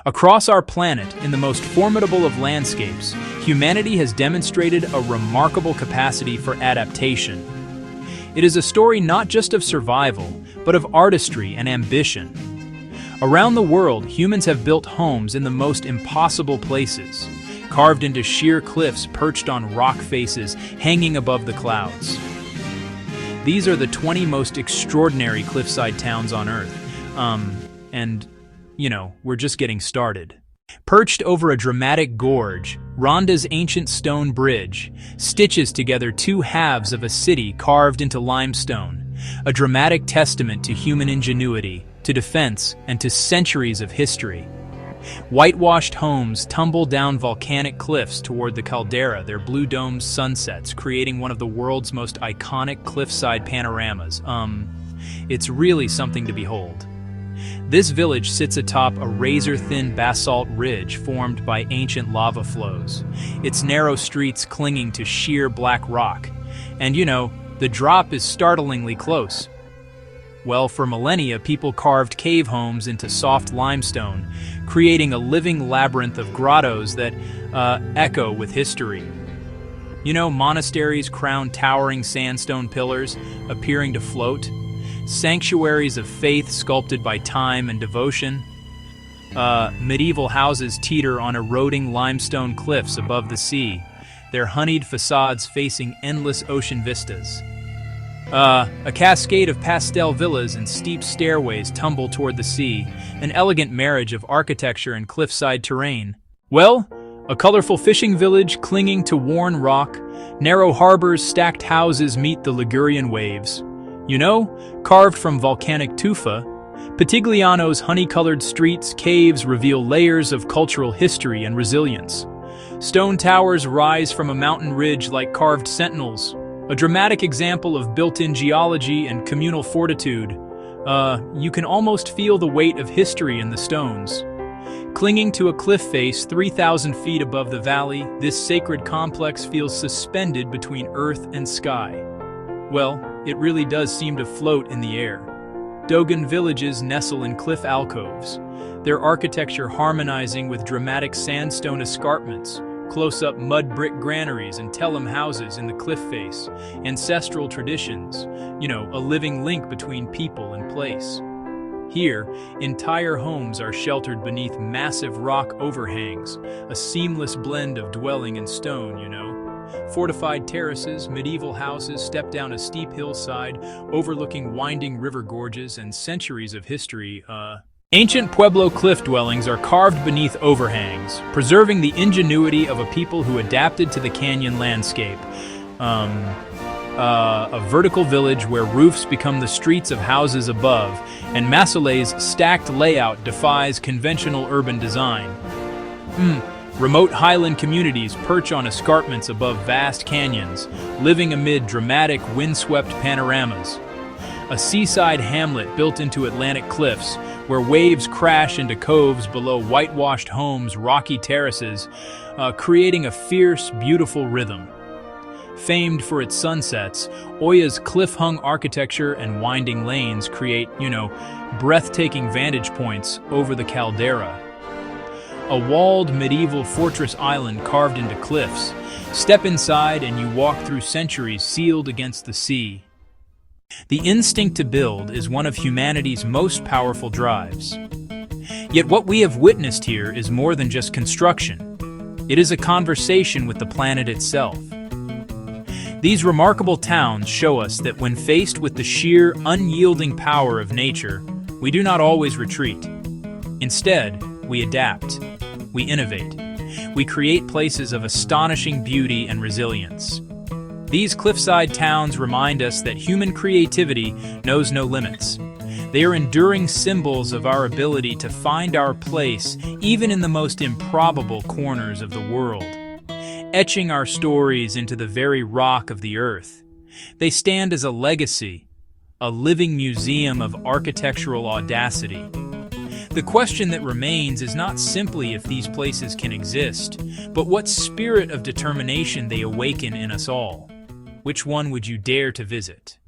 Across our planet, in the most formidable of landscapes, humanity has demonstrated a remarkable capacity for adaptation. It is a story not just of survival, but of artistry and ambition. Around the world, humans have built homes in the most impossible places, carved into sheer cliffs perched on rock faces hanging above the clouds. These are the 20 most extraordinary cliffside towns on Earth. We're just getting started. Perched over a dramatic gorge, Rwanda's ancient stone bridge stitches together two halves of a city carved into limestone, a dramatic testament to human ingenuity, to defense, and to centuries of history. Whitewashed homes tumble down volcanic cliffs toward the caldera, their blue domed sunsets creating one of the world's most iconic cliffside panoramas. It's really something to behold. This village sits atop a razor-thin basalt ridge formed by ancient lava flows, its narrow streets clinging to sheer black rock. And the drop is startlingly close. Well, for millennia, people carved cave homes into soft limestone, creating a living labyrinth of grottos that echo with history. Monasteries crown towering sandstone pillars, appearing to float. Sanctuaries of faith sculpted by time and devotion. Medieval houses teeter on eroding limestone cliffs above the sea, their honeyed facades facing endless ocean vistas. A cascade of pastel villas and steep stairways tumble toward the sea, an elegant marriage of architecture and cliffside terrain. Well, a colorful fishing village clinging to worn rock, narrow harbors, stacked houses meet the Ligurian waves. Carved from volcanic tufa, Pitigliano's honey-colored streets, caves reveal layers of cultural history and resilience. Stone towers rise from a mountain ridge like carved sentinels, a dramatic example of built-in geology and communal fortitude. You can almost feel the weight of history in the stones. Clinging to a cliff face 3,000 feet above the valley, this sacred complex feels suspended between earth and sky. Well, it really does seem to float in the air. Dogon villages nestle in cliff alcoves, their architecture harmonizing with dramatic sandstone escarpments, close-up mud brick granaries and tellem houses in the cliff face, ancestral traditions, a living link between people and place. Here, entire homes are sheltered beneath massive rock overhangs, a seamless blend of dwelling and stone, Fortified terraces, medieval houses step down a steep hillside, overlooking winding river gorges and centuries of history. Ancient Pueblo cliff dwellings are carved beneath overhangs, preserving the ingenuity of a people who adapted to the canyon landscape. A vertical village where roofs become the streets of houses above, and Masole's stacked layout defies conventional urban design. Remote highland communities perch on escarpments above vast canyons, living amid dramatic windswept panoramas. A seaside hamlet built into Atlantic cliffs, where waves crash into coves below whitewashed homes, rocky terraces, creating a fierce, beautiful rhythm. Famed for its sunsets, Oya's cliff-hung architecture and winding lanes create, breathtaking vantage points over the caldera. A walled medieval fortress island carved into cliffs. Step inside and you walk through centuries sealed against the sea. The instinct to build is one of humanity's most powerful drives. Yet what we have witnessed here is more than just construction. It is a conversation with the planet itself. These remarkable towns show us that when faced with the sheer, unyielding power of nature, we do not always retreat. Instead, we adapt. We innovate. We create places of astonishing beauty and resilience. These cliffside towns remind us that human creativity knows no limits. They are enduring symbols of our ability to find our place even in the most improbable corners of the world, etching our stories into the very rock of the earth. They stand as a legacy, a living museum of architectural audacity. The question that remains is not simply if these places can exist, but what spirit of determination they awaken in us all. Which one would you dare to visit?